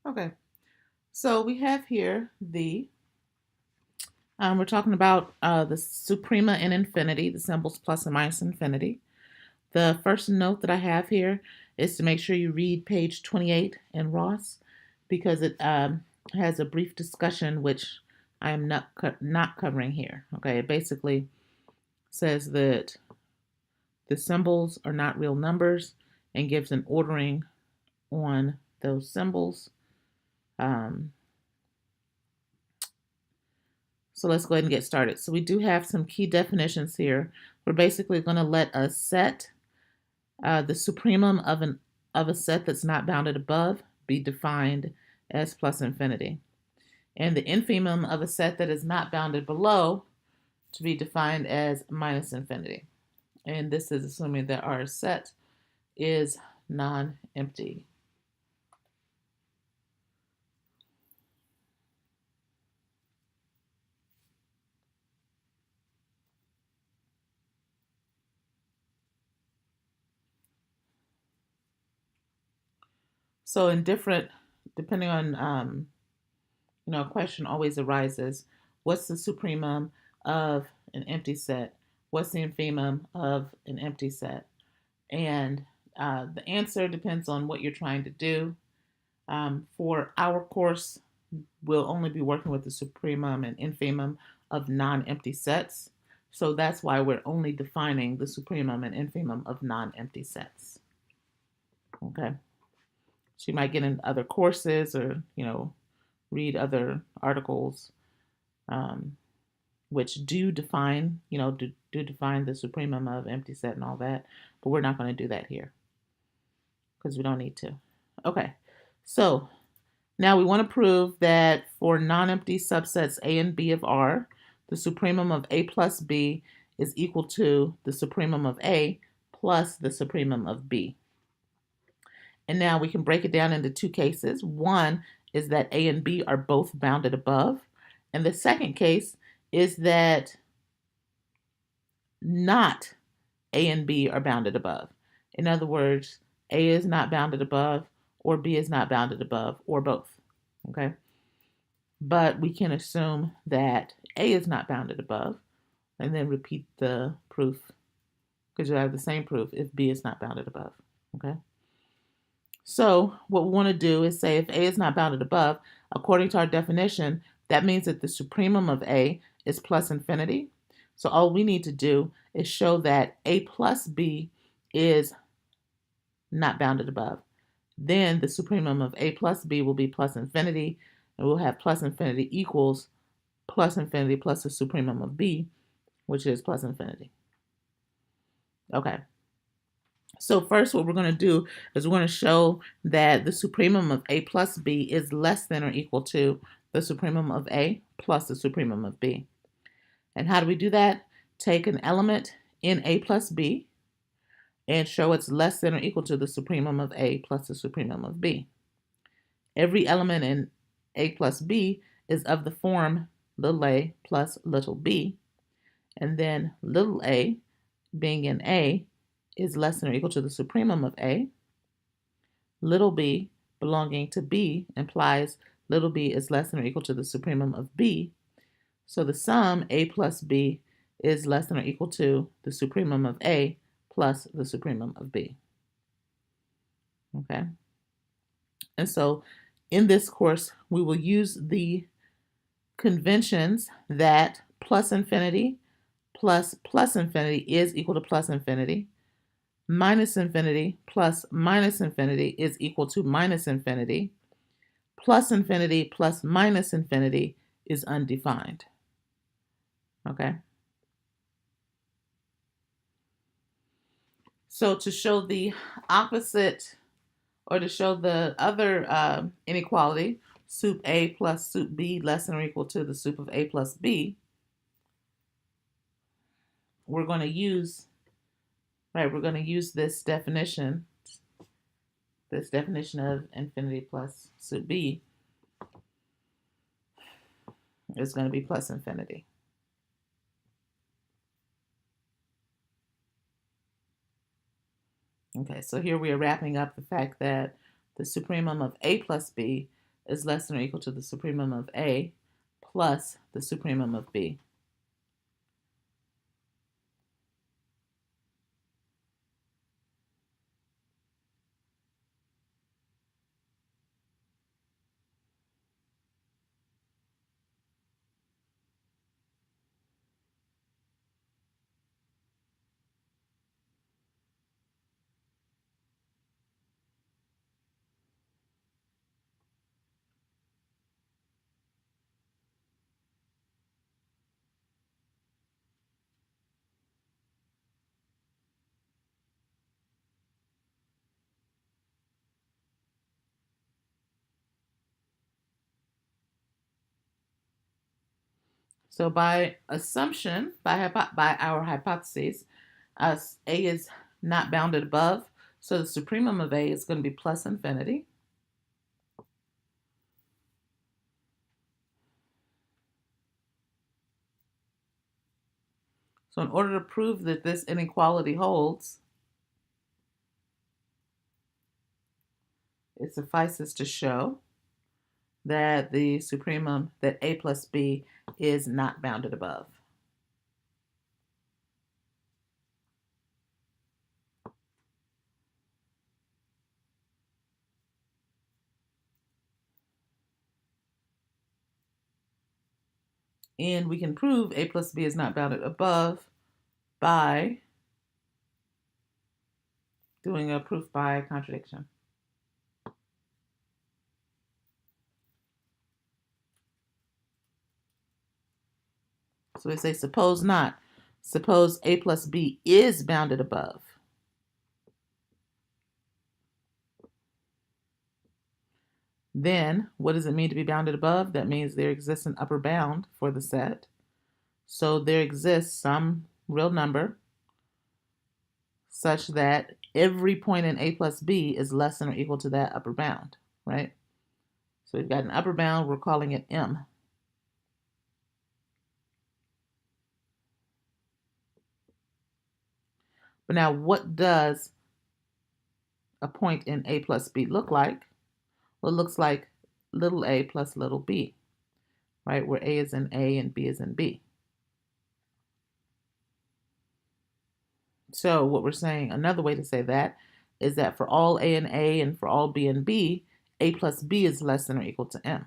Okay, so we have here we're talking about the Suprema and Infinity, the symbols plus and minus infinity. The first note that I have here is to make sure you read page 28 in Ross because it has a brief discussion which I am not covering here. Okay, it basically says that the symbols are not real numbers and gives an ordering on those symbols. Um, So let's go ahead and get started. So we do have some key definitions here. We're basically going to let a set, the supremum of a set that's not bounded above, be defined as plus infinity, and the infimum of a set that is not bounded below to be defined as minus infinity. And this is assuming that our set is non-empty. So in different, depending on a question always arises: what's the supremum of an empty set? What's the infimum of an empty set? And the answer depends on what you're trying to do. For our course, we'll only be working with the supremum and infimum of non-empty sets. So that's why we're only defining the supremum and infimum of non-empty sets. Okay. So you might get in other courses or, read other articles um, which do define, do define the supremum of empty set and all that. But we're not going to do that here because we don't need to. Okay, so now we want to prove that for non-empty subsets A and B of R, the supremum of A plus B is equal to the supremum of A plus the supremum of B. And now we can break it down into two cases. One is that A and B are both bounded above. And the second case is that not A and B are bounded above. In other words, A is not bounded above, or B is not bounded above, or both. Okay? But we can assume that A is not bounded above, and then repeat the proof because you have the same proof if B is not bounded above. Okay? So what we want to do is say if A is not bounded above, according to our definition, that means that the supremum of A is plus infinity. So all we need to do is show that A plus B is not bounded above. Then the supremum of A plus B will be plus infinity, and we'll have plus infinity equals plus infinity plus the supremum of B, which is plus infinity. Okay. So first what we're going to do is we're going to show that the supremum of A plus B is less than or equal to the supremum of A plus the supremum of B. And how do we do that? Take an element in A plus B and show it's less than or equal to the supremum of A plus the supremum of B. Every element in A plus B is of the form little a plus little b, and then little a, being in A, is less than or equal to the supremum of A. Little b, belonging to B, implies little b is less than or equal to the supremum of B. So the sum A plus B is less than or equal to the supremum of A plus the supremum of B. Okay? And so in this course, we will use the conventions that plus infinity plus plus infinity is equal to plus infinity. Minus infinity plus minus infinity is equal to minus infinity. Plus infinity plus minus infinity is undefined. Okay? So to show the opposite, or to show the other inequality, sup A plus sup B less than or equal to the sup of A plus B, we're going to use, we're going to use this definition of infinity plus sup B is going to be plus infinity. Okay, so here we are wrapping up the fact that the supremum of A plus B is less than or equal to the supremum of A plus the supremum of B. So by assumption, by our hypotheses, A is not bounded above, so the supremum of A is going to be plus infinity. So in order to prove that this inequality holds, it suffices to show that the supremum, that A plus B is not bounded above. And we can prove A plus B is not bounded above by doing a proof by contradiction. So we say, suppose not. Suppose A plus B is bounded above. Then, what does it mean to be bounded above? That means there exists an upper bound for the set. So there exists some real number such that every point in A plus B is less than or equal to that upper bound, right? So we've got an upper bound, we're calling it M. But now what does a point in A plus B look like? Well, it looks like little a plus little b, right? Where A is in A and B is in B. So what we're saying, another way to say that is that for all A and for all B and B, A plus B is less than or equal to M.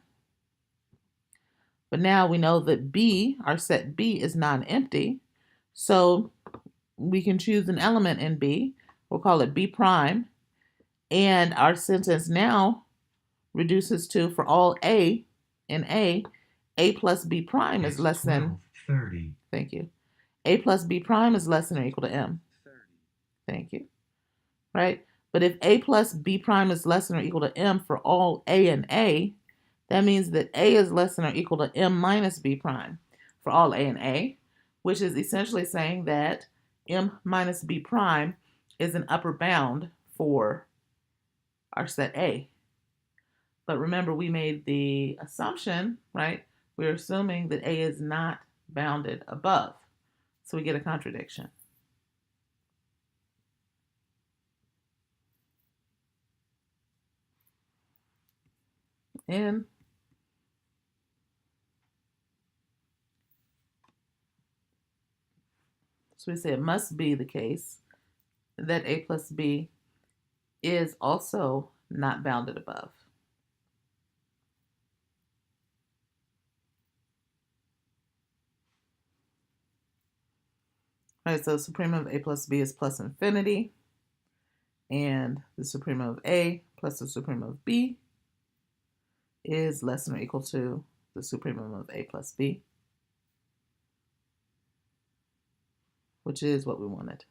But now we know that B, our set B, is non-empty. So we can choose an element in B. We'll call it B prime. And our sentence now reduces to, for all A in A plus B prime is less than 30. Thank you. A plus B prime is less than or equal to M. 30. Thank you. Right? But if A plus B prime is less than or equal to M for all A in A, that means that A is less than or equal to M minus B prime for all A in A, which is essentially saying that M minus B prime is an upper bound for our set A. But remember, we made the assumption, right? We're assuming that A is not bounded above. So we get a contradiction. And so we say it must be the case that A plus B is also not bounded above. All right, so the supremum of A plus B is plus infinity, and the supremum of A plus the supremum of B is less than or equal to the supremum of A plus B, which is what we wanted.